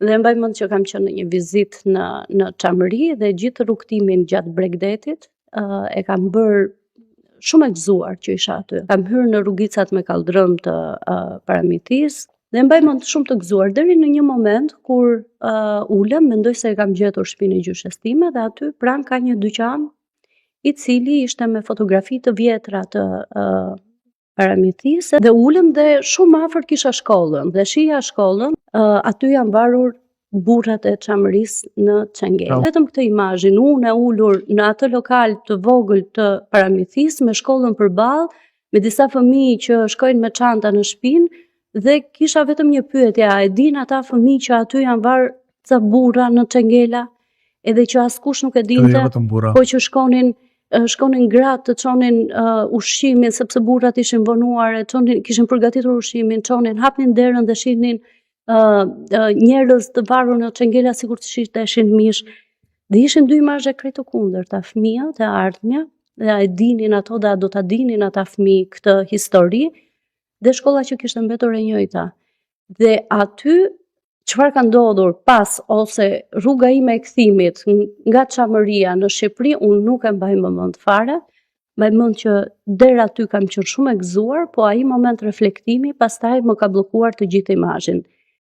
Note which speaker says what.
Speaker 1: Dhe mbaj mend që kam qenë në një vizitë në Çamëri dhe gjithë rrugtimin gjatë Bregdetit e kam bërë shumë e gëzuar që isha aty. Kam hyrë në rrugicat me kaldrëm të Paramitisë dhe mbaj mend shumë të gëzuar deri në një moment kur ulëm, mendoj se e kam gjetur shtëpinë e gjyshes time dhe aty pranë ka një dyqan i cili ishte me fotografi të vjetra të Paramitisë dhe ulëm dhe shumë afër kisha shkollën dhe shija shkollën, aty janë varur burrat e Çamërisë në Çengela. Vetëm këtë imazhin, unë e ulur në atë lokal të vogël të Paramitisë me shkollën përballë, me disa fëmijë që shkojnë me çanta në shtëpinë dhe kisha vetëm një pyetje, a e din ata fëmijë që aty janë varë ca burra në Çengela, edhe që askush nuk e dinte, po që shkonin gratë të çonin ushqimin sepse burrat ishin vonuar, kishin përgatitur ushqimin, çonin, hapnin derën dhe shihnin njerëz të varur në Çengela sikur të shiteshin mish. Dhe ishin dy imazhe krejt të kundërta, fëmijët e ardhmja, dhe a e dinin ato dhe a do ta dinin ata fëmijë këtë histori, dhe shkolla që kishte mbetur e njëjta. Dhe aty çfarë ka ndodhur pas ose rruga ime e kthimit nga Çamëria në Shqipëri, unë nuk e mbaj më mend fare. Mbaj mend që deri aty kam qenë shumë e gëzuar, po ai moment reflektimi pastaj më ka bllokuar të gjithë imazhin.